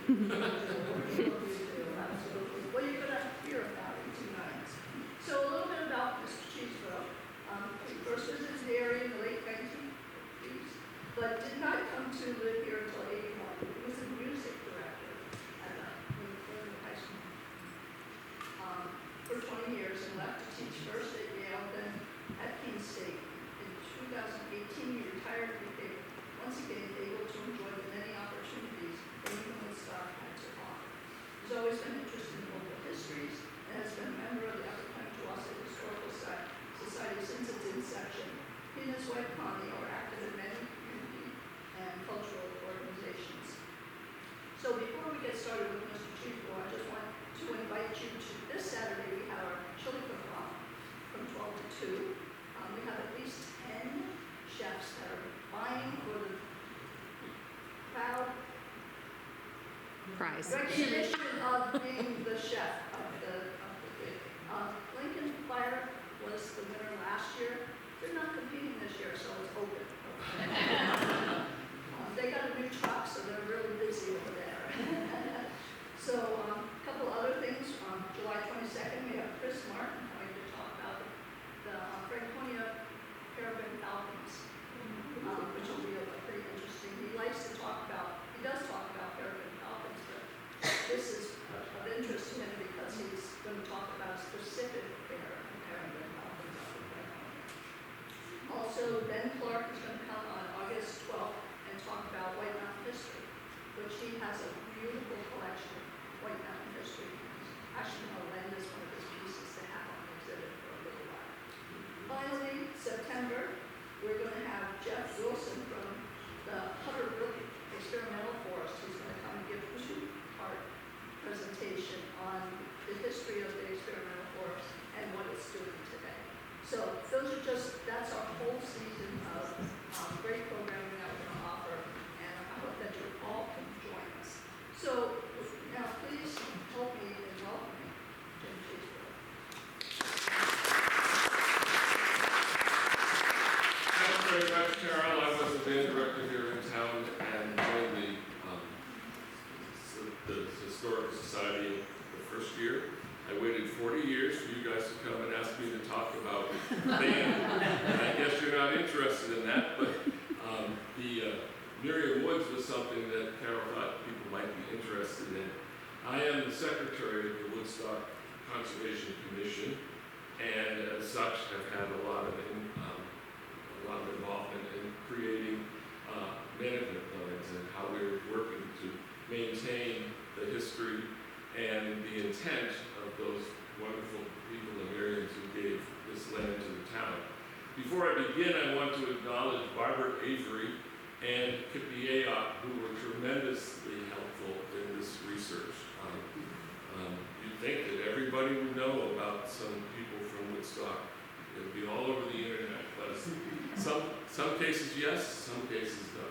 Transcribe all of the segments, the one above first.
Absolutely. Well, you're going to hear about it tonight. So a little bit about Mr. Chesebrough. He first visited the area in the late 1950s, but did not come to live here until 81. He was a music director at Lincoln High School for 20 years and left to teach first at Yale, then at Keene State. In 2018, he retired and became once again able to enjoy the many opportunities Lincoln-Woodstock had to offer. He's always been interested in local histories and has been a member of the Upper Pemigewasset Historical Society since its inception. He and his wife Connie are active in many community and cultural organizations. So before we get started with Mr. Chesebrough, I just want to invite you to this Saturday. We have our chili cook-off from 12 to 2. We have at least 10 chefs that are vying for the proud Prize. recognition of being the chef of the thing. Lincoln Fire was the winner last year. They're not competing this year, so it's open. They got a new truck, so they're really busy over there. So a couple other things. July 22nd, we have Chris Martin going to talk about the Franconia Peregrine Falcons, which will be pretty interesting. He likes to talk about, he does talk about Peregrine Falcons, but this is of interest to him because he's going to talk about a specific pair of Peregrine Falcons up in Franconia. Also, Ben Clark is going to come on August 12th and talk about White Mountain history, which he has a beautiful collection of White Mountain history. Actually, I'll lend us one of his pieces to have on the exhibit for a little while. Finally, September, we're going to have Jeff Wilson from the Upper Pemigewasset Experimental Forest, who's going to come and give a two-part presentation on the history of the experimental forest and what it's doing today. So those are that's our whole season of great programming that we're going to offer, and I hope that you all can join us. So now please help me in welcoming Jim Chesebrough. Thanks very much, Carol. I was a band director here in town and joined the Historical Society the first year. I waited 40 years for you guys to come and ask me to talk about band. And I guess you're not interested in that, but the Merriam Woods was something that Carol thought people might be interested in. I am the secretary of the Woodstock Conservation Commission, and as such have had a lot of involvement in creating management plans and how we're working to maintain the history and the intent of those wonderful people, the Merriams, who gave this land to the town. Before I begin, I want to acknowledge Barbara Avery and Kippy Ayotte, who were tremendously helpful in this research. You'd think that everybody would know about some people from Woodstock. It would be all over the internet, but some cases yes, some cases no.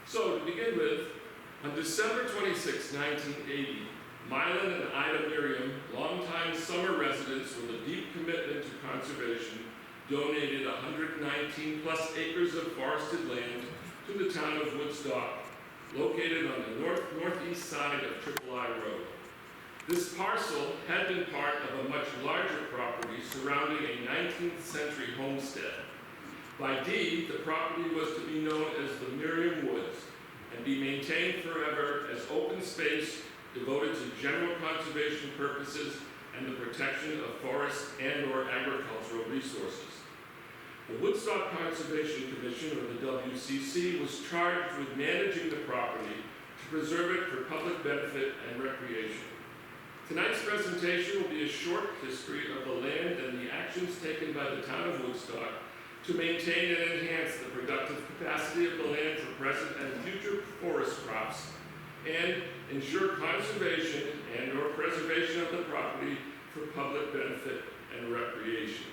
So to begin with, on December 26, 1980, Mylan and Ida Merriam, longtime summer residents with a deep commitment to conservation, donated 119 plus acres of forested land to the town of Woodstock, located on the northeast side of Triple I Road. This parcel had been part of a much larger property surrounding a 19th century homestead. By deed, the property was to be known as the Merriam Woods and be maintained forever as open space devoted to general conservation purposes and the protection of forest and/or agricultural resources. The Woodstock Conservation Commission, or the WCC, was charged with managing the property to preserve it for public benefit and recreation. Tonight's presentation will be a short history of the land and the actions taken by the town of Woodstock to maintain and enhance the productive capacity of the land for present and future forest crops, and ensure conservation and/or preservation of the property for public benefit and recreation.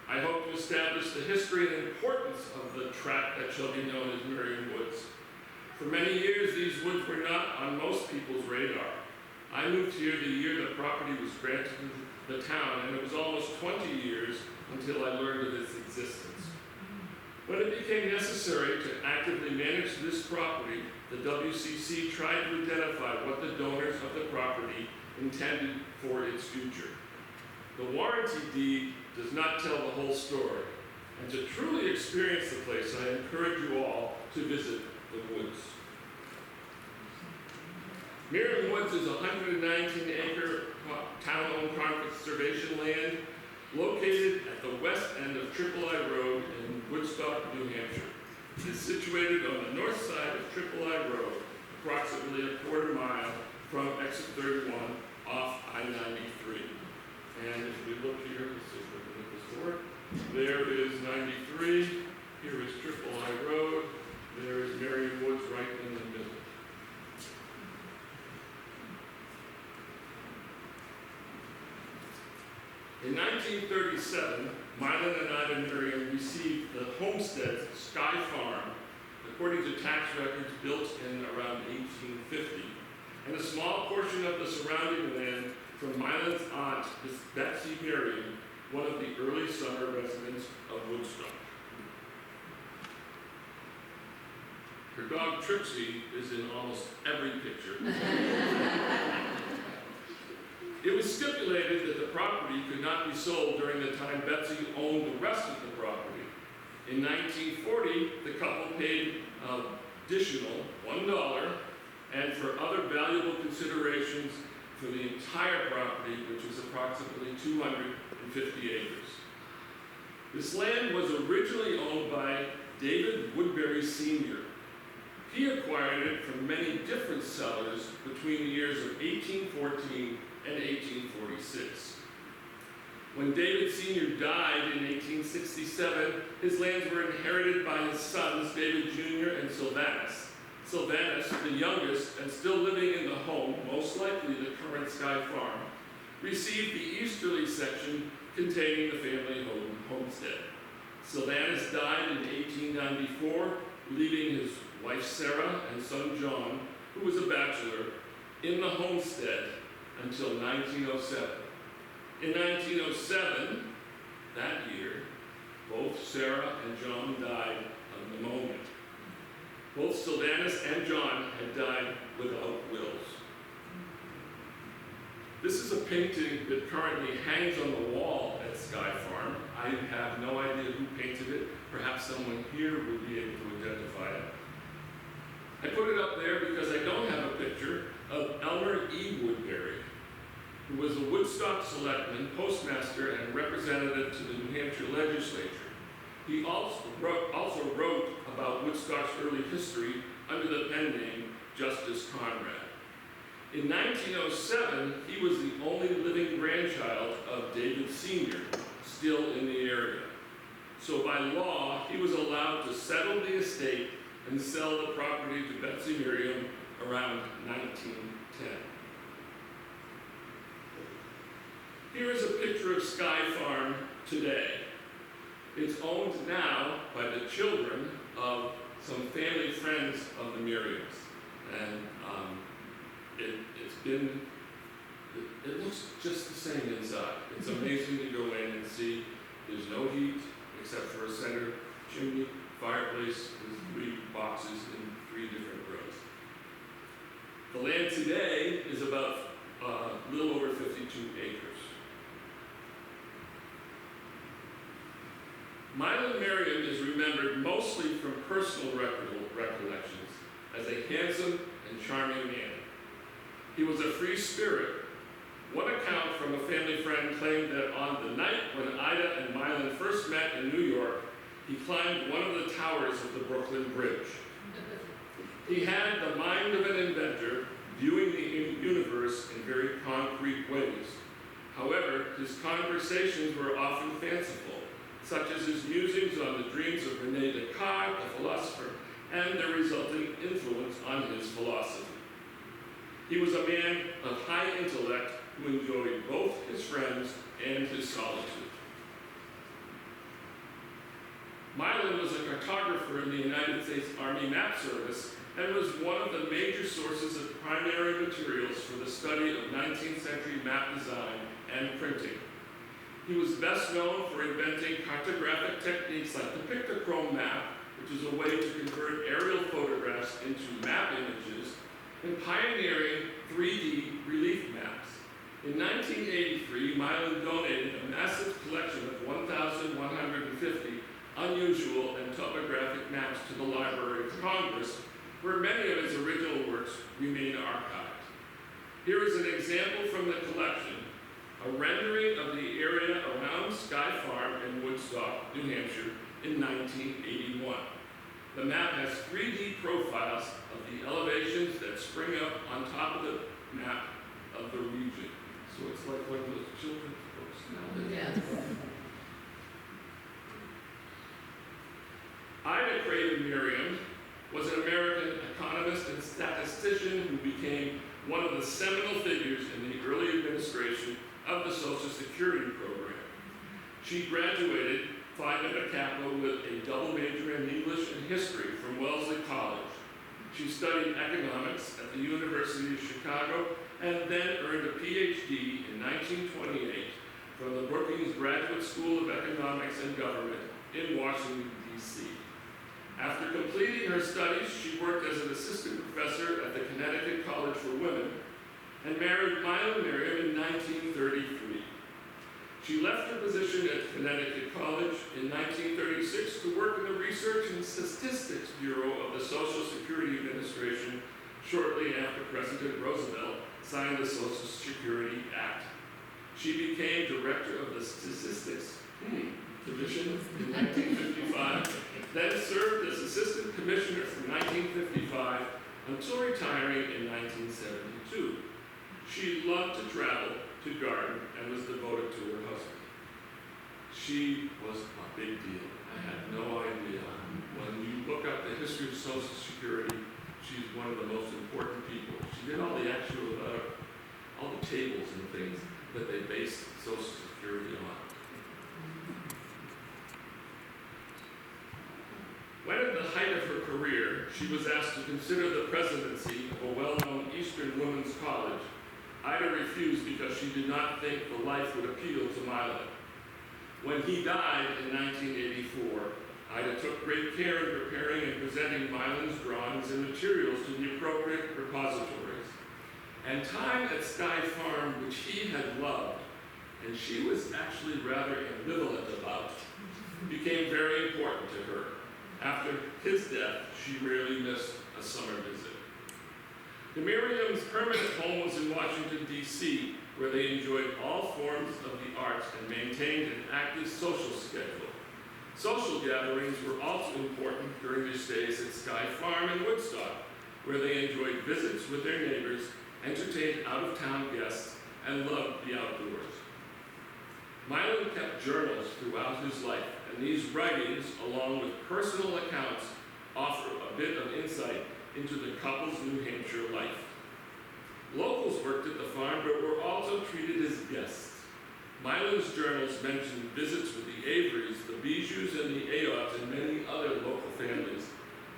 I hope to establish the history and importance of the tract that shall be known as Merriam Woods. For many years, these woods were not on most people's radar. I moved here the year the property was granted to the town, and it was almost 20 years until I learned of its existence. When it became necessary to actively manage this property, the WCC tried to identify what the donors of the property intended for its future. The warranty deed does not tell the whole story, and to truly experience the place, I encourage you all to visit the woods. Merriam Woods is a 119-acre town-owned conservation land located at the west end of Triple I Road in Woodstock, New Hampshire. It is situated on the north side of Triple I Road, approximately a quarter mile from exit 31 off I-93. And if we look here, let's see if we can make this work. There is 93, here is Triple I Road, there is Merriam Woods right in the middle. In 1937, Milan and Ida Merriam received the homestead Sky Farm, according to tax records built in around 1850, and a small portion of the surrounding land from Milan's aunt, Miss Betsy Merriam, one of the early summer residents of Woodstock. Her dog Trixie is in almost every picture. It was stipulated that the property could not be sold during the time Betsy owned the rest of the property. In 1940, the couple paid additional $1 and for other valuable considerations for the entire property, which was approximately 250 acres. This land was originally owned by David Woodbury Sr. He acquired it from many different sellers between the years of 1814 and 1846. When David Sr. died in 1867, his lands were inherited by his sons, David Jr. and Sylvanus. Sylvanus, the youngest and still living in the home, most likely the current Sky Farm, received the easterly section containing the family homestead. Sylvanus died in 1894, leaving his wife Sarah and son John, who was a bachelor, in the homestead until 1907. In 1907, that year, both Sarah and John died of pneumonia. Both Sylvanus and John had died without wills. This is a painting that currently hangs on the wall at Sky Farm. I have no idea who painted it. Perhaps someone here would be able to identify it. I put it up there because I don't have a picture of Elmer E. Woodbury, who was a Woodstock selectman, postmaster, and representative to the New Hampshire legislature. He also wrote about Woodstock's early history under the pen name Justice Conrad. In 1907, he was the only living grandchild of David Sr., still in the area. So by law, he was allowed to settle the estate and sell the property to Betsy Merriam around 1910. Here is a picture of Sky Farm today. It's owned now by the children of some family friends of the Merriams. And it looks just the same inside. It's amazing to go in and see. There's no heat except for a center chimney, fireplace with 3 boxes in 3 different rows. The land today is about a little over 52 acres. Milan Merriam is remembered mostly from personal recollections as a handsome and charming man. He was a free spirit. One account from a family friend claimed that on the night when Ida and Milan first met in New York, he climbed one of the towers of the Brooklyn Bridge. He had the mind of an inventor, viewing the universe in very concrete ways. However, his conversations were often fanciful, such as his musings on the dreams of René Descartes, the philosopher, and their resulting influence on his philosophy. He was a man of high intellect who enjoyed both his friends and his solitude. Milan was a cartographer in the United States Army Map Service and was one of the major sources of primary materials for the study of 19th century map design and printing. He was best known for inventing cartographic techniques like the pictochrome map, which is a way to convert aerial photographs into map images, and pioneering 3D relief maps. In 1983, Milan donated a massive collection of 1,150 unusual and topographic maps to the Library of Congress, where many of his original works remain archived. Here is an example from the collection, a rendering of the area around Sky Farm in Woodstock, New Hampshire, in 1981. The map has 3D profiles of the elevations that spring up on top of the map of the region. So it's like one of those children's books now. Yes. Ida Craven Merriam was an American economist and statistician who became one of the seminal figures in the early administration of the Social Security program. She graduated Phi Beta Kappa with a double major in English and history from Wellesley College. She studied economics at the University of Chicago and then earned a PhD in 1928 from the Brookings Graduate School of Economics and Government in Washington, D.C. After completing her studies, she worked as an assistant professor at the Connecticut College for Women and married Milan Merriam in 1933. She left her position at Connecticut College in 1936 to work in the Research and Statistics Bureau of the Social Security Administration shortly after President Roosevelt signed the Social Security Act. She became director of the Statistics Division in 1955, then served as assistant commissioner from 1955 until retiring in 1972. She loved to travel, to garden, and was devoted to her husband. She was a big deal. I had no idea. When you look up the history of Social Security, she's one of the most important people. She did all the actual, all the tables and things that they based Social Security on. When at the height of her career, she was asked to consider the presidency of a well-known Eastern women's college, Ida refused because she did not think the life would appeal to Milan. When he died in 1984, Ida took great care in preparing and presenting Milan's drawings and materials to the appropriate repositories. And time at Sky Farm, which he had loved, and she was actually rather ambivalent about, became very important to her. After his death, she rarely missed a summer visit. The Merriam's permanent home was in Washington, D.C., where they enjoyed all forms of the arts and maintained an active social schedule. Social gatherings were also important during their stays at Sky Farm in Woodstock, where they enjoyed visits with their neighbors, entertained out-of-town guests, and loved the outdoors. Milan kept journals throughout his life, and these writings, along with personal accounts, offer a bit of insight into the couple's New Hampshire life. Locals worked at the farm, but were also treated as guests. Milan's journals mentioned visits with the Averys, the Bijoux, and the Ayots, and many other local families.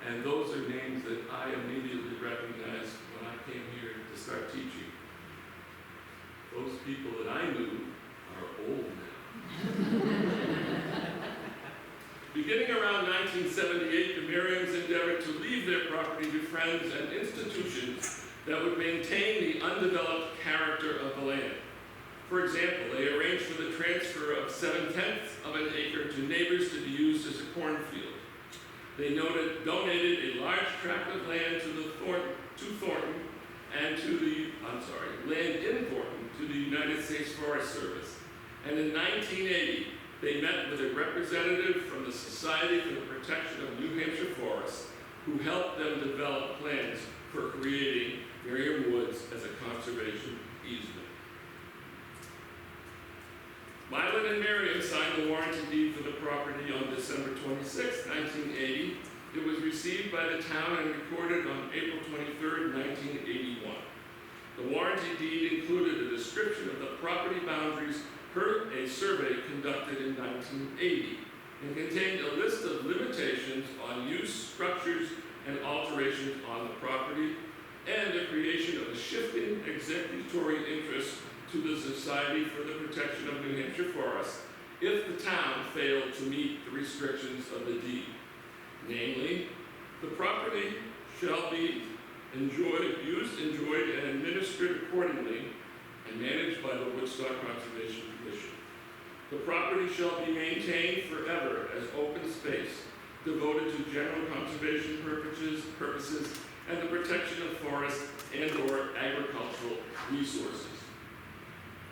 And those are names that I immediately recognized when I came here to start teaching. Those people that I knew are old now. Beginning around 1978, the Merriams endeavored to leave their property to friends and institutions that would maintain the undeveloped character of the land. For example, they arranged for the transfer of 7/10 of an acre to neighbors to be used as a cornfield. They donated a large tract of land to Thornton and to the, land in Thornton to the United States Forest Service. And in 1980, they met with a representative from the Society for the Protection of New Hampshire Forests, who helped them develop plans for creating Merriam Woods as a conservation easement. Milan and Merriam signed the warranty deed for the property on December 26, 1980. It was received by the town and recorded on April 23, 1981. The warranty deed included a description of the property boundaries per a survey conducted in 1980 and contained a list of limitations on use, structures, and alterations on the property, and the creation of a shifting executory interest to the Society for the Protection of New Hampshire Forests if the town failed to meet the restrictions of the deed. Namely, the property shall be used, enjoyed, and administered accordingly and managed by the Woodstock Conservation Commission. The property shall be maintained forever as open space devoted to general conservation purposes and the protection of forests and/or agricultural resources.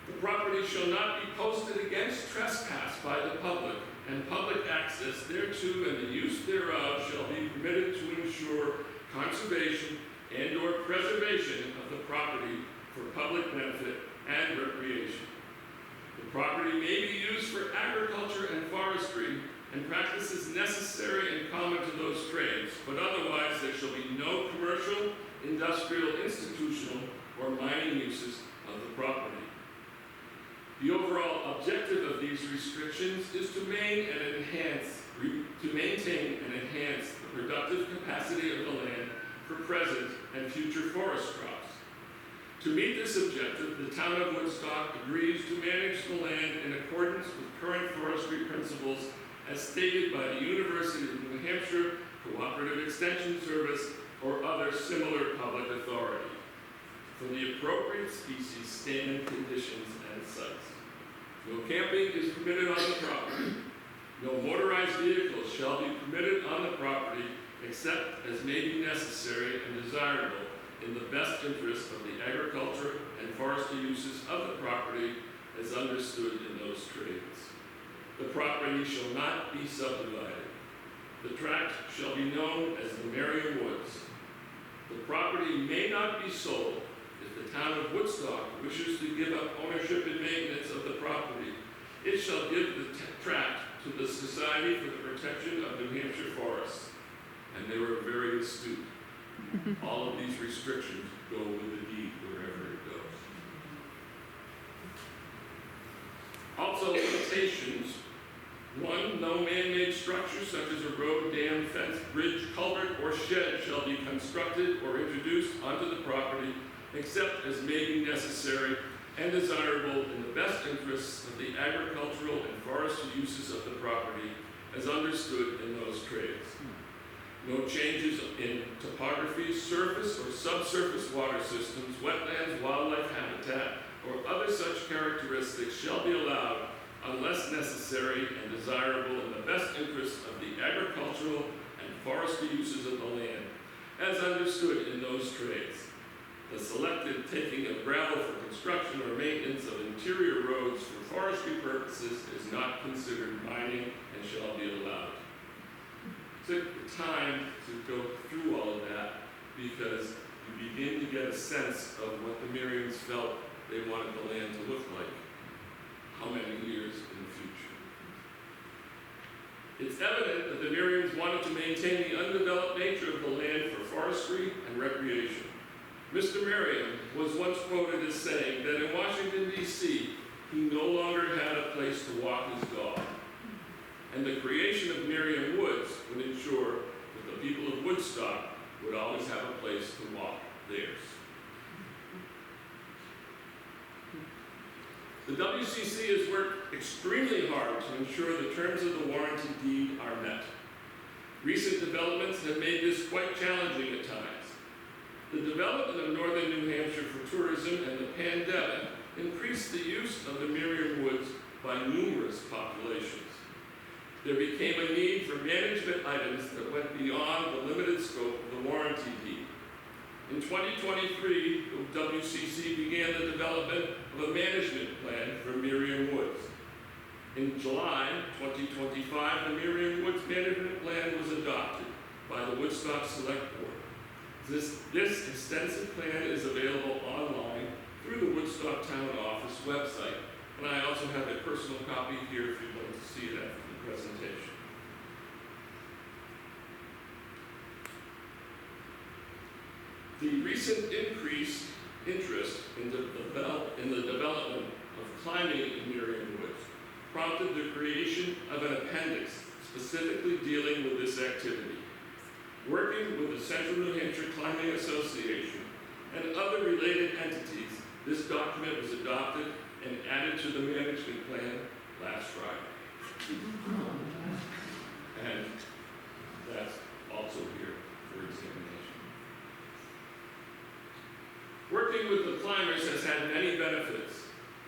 The property shall not be posted against trespass by the public, and public access thereto and the use thereof shall be permitted to ensure conservation and/or preservation of the property for public benefit and recreation. The property may be used for agriculture and forestry and practices necessary and common to those trades, but otherwise there shall be no commercial, industrial, institutional, or mining uses of the property. The overall objective of these restrictions is to maintain and enhance the productive capacity of the land for present and future forest crops. To meet this objective, the town of Woodstock agrees to manage the land in accordance with current forestry principles as stated by the University of New Hampshire Cooperative Extension Service or other similar public authority for the appropriate species, standing conditions, and sites. No camping is permitted on the property. No motorized vehicles shall be permitted on the property except as may be necessary and desirable in the best interest of the agriculture and forestry uses of the property as understood in those trades. The property shall not be subdivided. The tract shall be known as the Merriam Woods. The property may not be sold if the town of Woodstock wishes to give up ownership and maintenance of the property. It shall give the tract to the Society for the Protection of New Hampshire Forests. And they were very astute. All of these restrictions go with the deed wherever it goes. Also, limitations. 1, no man-made structure such as a road, dam, fence, bridge, culvert, or shed shall be constructed or introduced onto the property except as may be necessary and desirable in the best interests of the agricultural and forestry uses of the property as understood in those trades. No changes in topography, surface or subsurface water systems, wetlands, wildlife habitat, or other such characteristics shall be allowed unless necessary and desirable in the best interests of the agricultural and forestry uses of the land, as understood in those trades. The selected taking of gravel for construction or maintenance of interior roads for forestry purposes is not considered mining and shall be allowed. Took the time to go through all of that because you begin to get a sense of what the Merriams felt they wanted the land to look like, how many years in the future. It's evident that the Merriams wanted to maintain the undeveloped nature of the land for forestry and recreation. Mr. Merriam was once quoted as saying that in Washington, D.C., he no longer had a place to walk his dog. And the creation of Merriam Woods would ensure that the people of Woodstock would always have a place to walk theirs. The WCC has worked extremely hard to ensure the terms of the warranty deed are met. Recent developments have made this quite challenging at times. The development of northern New Hampshire for tourism and the pandemic increased the use of the Merriam Woods by numerous populations. There became a need for management items that went beyond the limited scope of the warranty deed. In 2023, the WCC began the development of a management plan for Merriam Woods. In July 2025, the Merriam Woods management plan was adopted by the Woodstock Select Board. This extensive plan is available online through the Woodstock Town Office website, and I also have a personal copy here if you'd like to see it after the presentation. The recent increased interest in the development of climbing in Merriam Woods prompted the creation of an appendix specifically dealing with this activity. Working with the Central New Hampshire Climbing Association and other related entities, This document was adopted and added to the management plan last Friday. And that's also here for examination. Working with the climbers has had many benefits.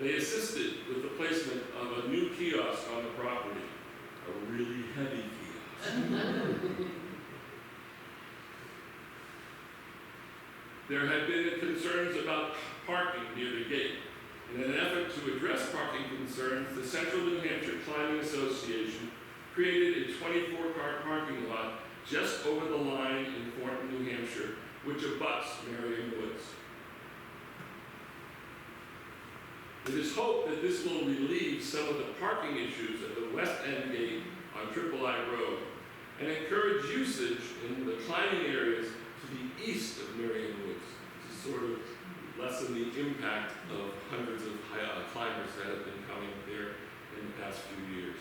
They assisted with the placement of a new kiosk on the property, a really heavy kiosk. There had been concerns about parking near the gate. In an effort to address parking concerns, the Central New Hampshire Climbing Association created a 24-car parking lot just over the line in Thornton, New Hampshire, which abuts Merriam Woods. It is hoped that this will relieve some of the parking issues at the west end gate on Triple I Road and encourage usage in the climbing areas to the east of Merriam Woods to sort of lessen the impact of hundreds of climbers that have been coming there in the past few years.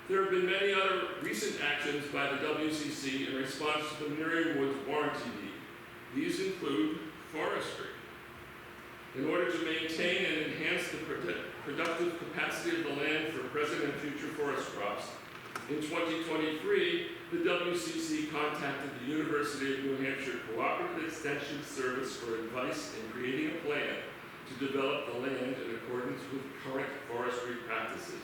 There have been many other recent actions by the WCC in response to the Merriam Woods warranty deed. These include forestry. In order to maintain and enhance the productive capacity of the land for present and future forest crops, in 2023, the WCC contacted the University of New Hampshire Cooperative Extension Service for advice in creating a plan to develop the land in accordance with current forestry practices.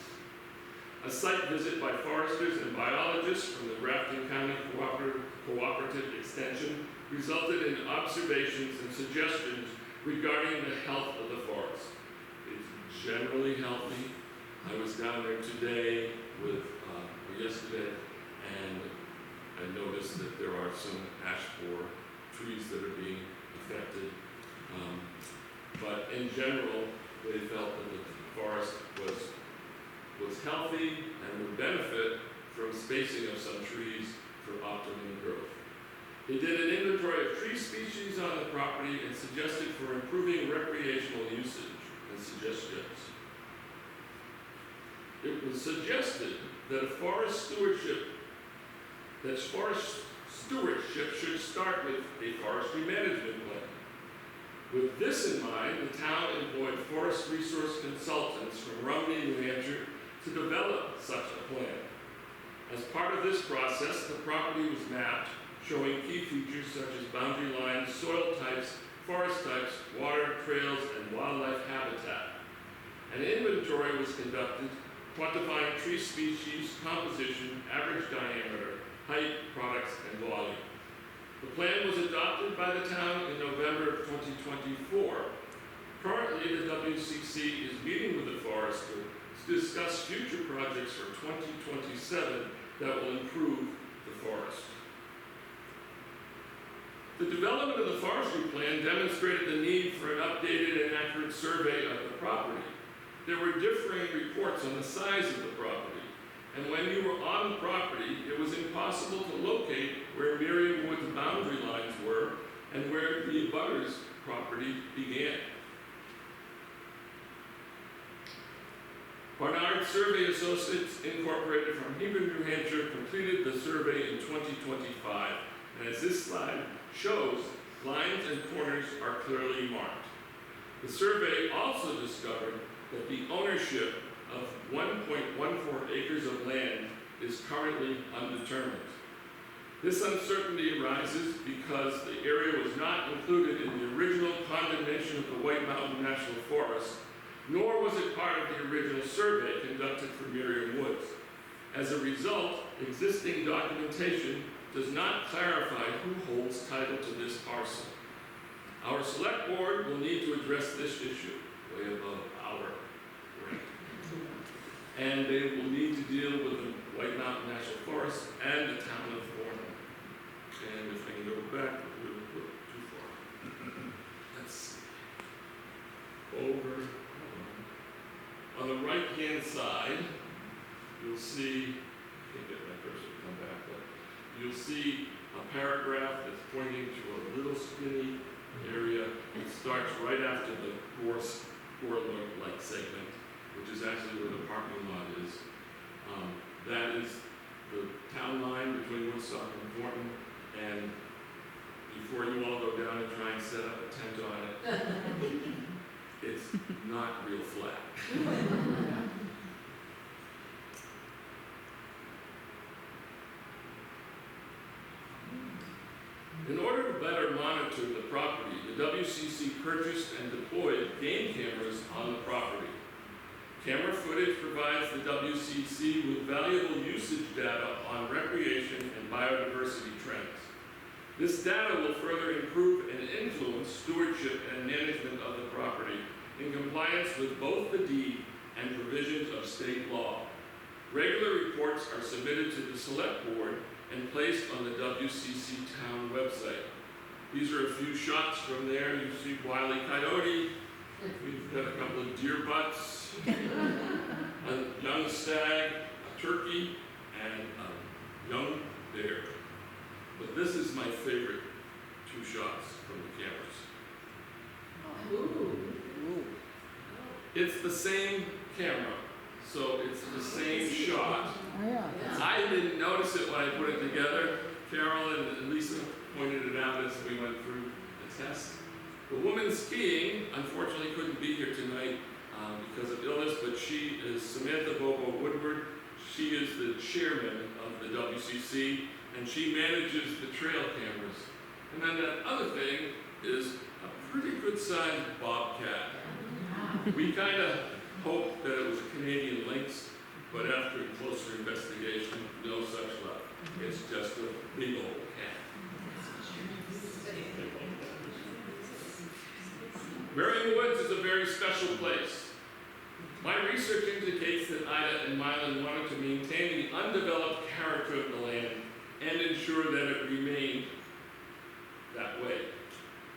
A site visit by foresters and biologists from the Grafton County Cooperative Extension resulted in observations and suggestions regarding the health of the forest. It's generally healthy. I was down there today or yesterday, and I noticed that there are some ash borer trees that are being affected. But in general, they felt that the forest was healthy and would benefit from spacing of some trees for optimum growth. They did an inventory of tree species on the property and suggested for improving recreational usage and suggestions. It was suggested that forest stewardship should start with a forestry management plan. With this in mind, the town employed forest resource consultants from Rumney, New Hampshire, to develop such a plan. As part of this process, the property was mapped, showing key features such as boundary lines, soil types, forest types, water, trails, and wildlife habitat. An inventory was conducted, quantifying tree species, composition, average diameter, height, products, and volume. The plan was adopted by the town in November of 2024. Currently, the WCC is meeting with the forester to discuss future projects for 2027 that will improve the forest. The development of the forestry plan demonstrated the need for an updated and accurate survey of the property. There were differing reports on the size of the property, and when you were on the property, it was impossible to locate where Merriam Woods boundary lines were and where the abutters' property began. Barnard Survey Associates Incorporated from Hebron, New Hampshire completed the survey in 2025, and as this slide shows, lines and corners are clearly marked. The survey also discovered that the ownership of 1.14 acres of land is currently undetermined. This uncertainty arises because the area was not included in the original condemnation of the White Mountain National Forest, nor was it part of the original survey conducted for Merriam Woods. As a result, existing documentation does not clarify who holds title to this parcel. Our select board will need to address this issue way above our rank. And they will need to deal with the White Mountain National Forest and the town of Thornton. And if I can go back a little bit too far. Let's see. Over. On the right-hand side, you'll see, I can't get my cursor to come back, but you'll see a paragraph that's pointing to a little skinny area. It starts right after the Gorlock-like segment, which is actually where the parking lot is. That is the town line between Woodstock and Thornton, and before you all go down and try and set up a tent on it, not real flat. In order to better monitor the property, the WCC purchased and deployed game cameras on the property. Camera footage provides the WCC with valuable usage data on recreation and biodiversity trends. This data will further improve and influence stewardship and management of the property in compliance with both the deed and provisions of state law. Regular reports are submitted to the Select Board and placed on the WCC town website. These are a few shots from there. You see Wile E. Coyote, we've got a couple of deer butts, a young stag, a turkey, and a young bear. But this is my favorite two shots from the cameras. Ooh. It's the same camera, so it's the same shot. Oh, yeah. I didn't notice it when I put it together. Carol and Lisa pointed it out as we went through the test. The woman skiing, unfortunately, couldn't be here tonight because of illness, but she is Samantha Bobo Woodward. She is the chairman of the WCC, and she manages the trail cameras. And then that other thing is a pretty good-sized bobcat. We kind of hoped that it was a Canadian lynx, but after closer investigation, no such luck. It's just a big old cat. Merriam Woods is a very special place. My research indicates that Ida and Mylan wanted to maintain the undeveloped character of the land and ensure that it remained that way.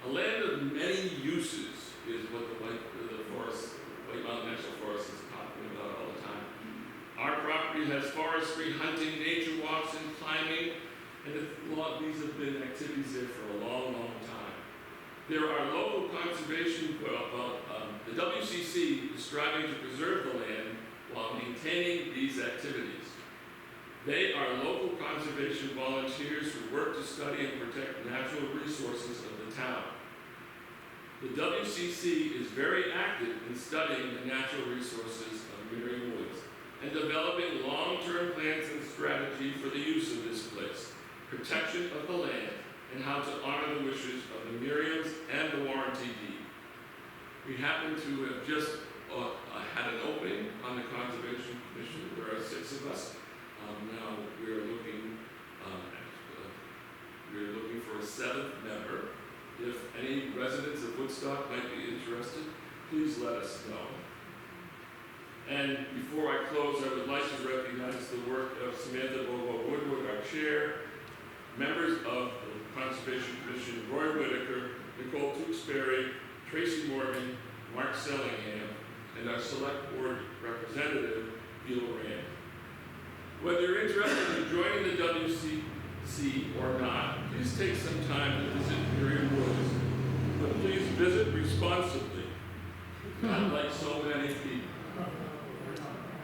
A land of many uses is what the White Mountain National Forest is talking about all the time. Our property has forestry, hunting, nature walks, and climbing, and these have been activities there for a long, long time. There are local conservation, the WCC is striving to preserve the land while maintaining these activities. They are local conservation volunteers who work to study and protect natural resources of the town. The WCC is very active in studying the natural resources of Merriam Woods and developing long-term plans and strategy for the use of this place, protection of the land, and how to honor the wishes of the Merriams and the warranty deed. We happen to have just had an opening on the Conservation Commission. There are 6 of us. Now we're looking for a 7th member. If any residents of Woodstock might be interested, please let us know. And before I close, I would like to recognize the work of Samantha Bobo Woodward, our chair, members of the Conservation Commission, Roy Whitaker, Nicole Tewksbury, Tracy Morgan, Mark Sellingham, and our Select Board representative, Gil Rand. Whether you're interested in joining the WCC or not, please take some time to visit Merriam Woods. But please visit responsibly, not like so many people.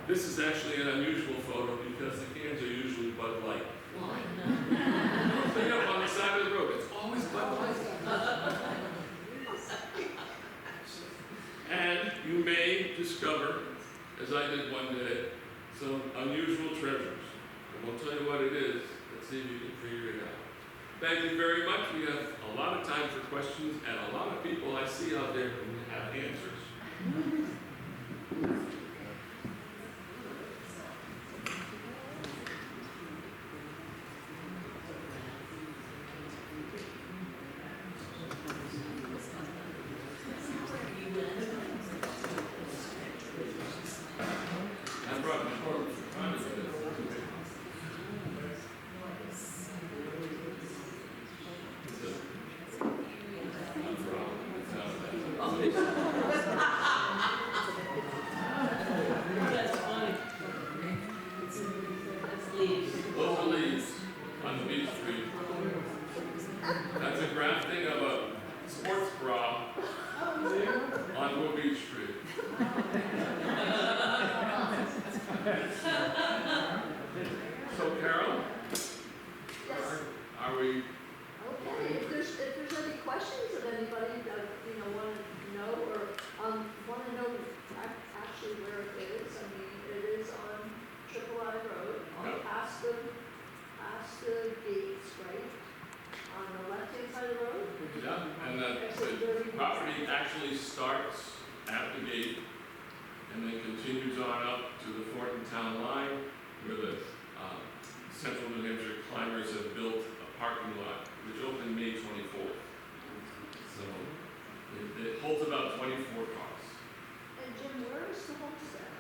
This is actually an unusual photo because the cans are usually Bud Light. Clean up on the side of the road, it's always Bud Light. And you may discover, as I did one day, some unusual treasures. I won't tell you what it is. Let's see if you can figure it out. Thank you very much. We have a lot of time for questions and a lot of people I see out there who have answers. Want to know property actually starts at the gate and then continues on up to the Thornton Town line, where the Central New Hampshire Climbers have built a parking lot, which opened May 24th. So it holds about 24 cars. And Jim, where is the homestead?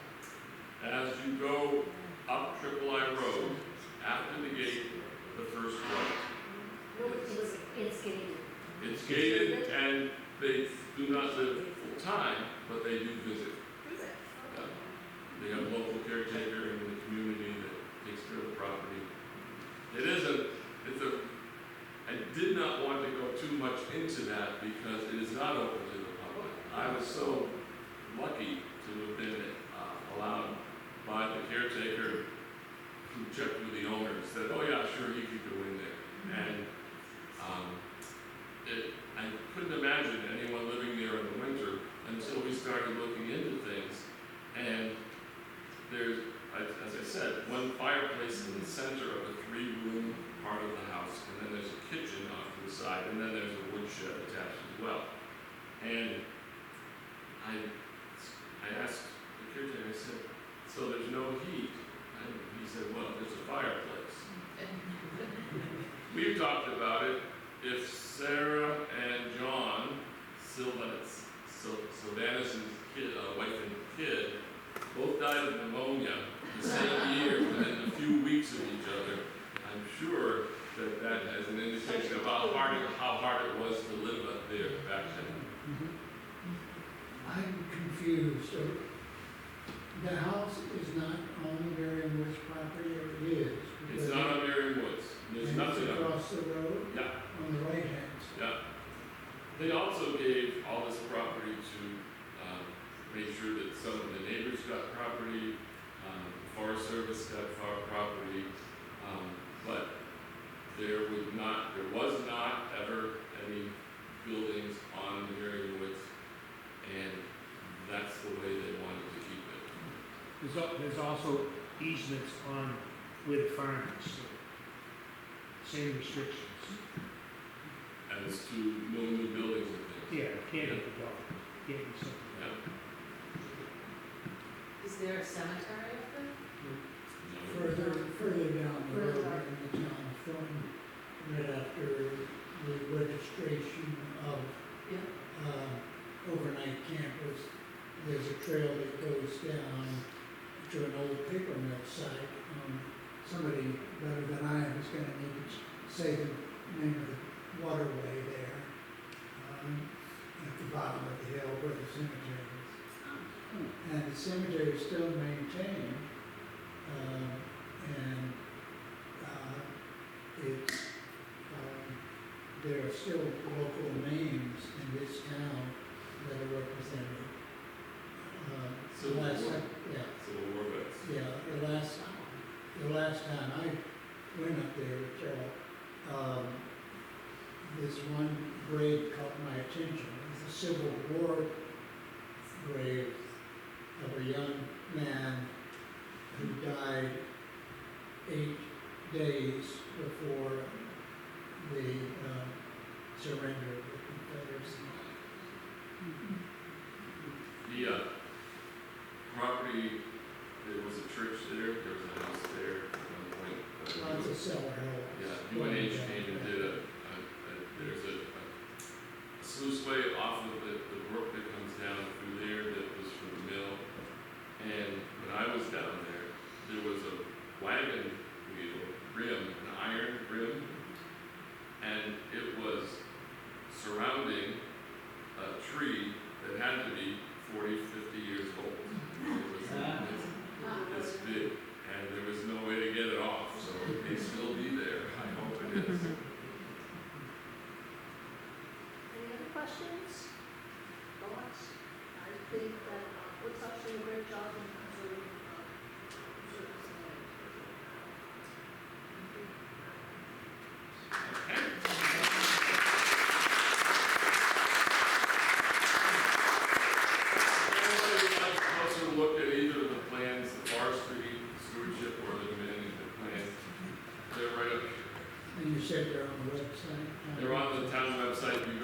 As you go up Triple I Road, after the gate, the first right. It's gated. It's gated, and they do not live full time, but they do visit. Is it? Yeah. They have a local caretaker in the community that takes care of the property. I did not want to go too much into that because it is not open to the public. I was so lucky to have been allowed by the caretaker who checked with the owner and said, oh yeah, sure, he could go in there. And I couldn't imagine anyone living there in the winter until we started looking into things. And there's, as I said, one fireplace in the center of a 3-room part of the house, and then there's a kitchen off to the side, and then there's a woodshed attached as well. And I asked the caretaker, I said, so there's no heat? And he said, well, there's a fireplace. We've talked about it. If Sarah and John, Sylvanus' wife and kid, both died of pneumonia the same year within a few weeks of each other, I'm sure that that has an indication of how hard it was to live up there back then. I'm confused. So the house is not on Merriam-Wood's property, or it is? It's not on Merriam Woods. There's And nothing it's on it. across the road? Yeah. On the right hand side? Yeah. They also gave all this property to make sure that some of the neighbors got property, the Forest Service got property, but there was not ever any buildings on the Merriam Woods, and that's the way they wanted to keep it. There's also easements on where the farm is, so same restrictions. As to no new buildings and things. Yeah, can't be the dog, can't be something. Yeah. Is there a cemetery up there? No. Further down the road Further. in the town of Thornton, right after the registration of overnight campers, there's a trail that goes down to an old paper mill site. Somebody better than I am is going to need to say the name of the waterway there, at the bottom of the hill where the cemetery is. And the cemetery is still maintained, and there are still local names in this town that are represented. Civil War. Yeah. Civil War vets. Yeah, the last time I went up there, this one grave caught my attention. It was a Civil War grave of a young man who died 8 days before the surrender of the Confederacy. The property, there was a church there, there was a house there at one point. Lots of cellar holes. Yeah, UNH came and did there's a sluiceway off of the brook that comes down through there that was for the mill. And when I was down there was a wagon wheel rim, an iron rim, and it was surrounding a tree that had to be 40, 50 years old. It was this big, and there was no way to get it off, so it may still be there. I hope it is. Any other questions? Thoughts? I think that Woodstock's doing a great job in conserving this land. Anybody would like a closer look at either of the plans, the forestry, stewardship, or the management plan? They're right up here. And you said they're on the website? They're on the town website. You go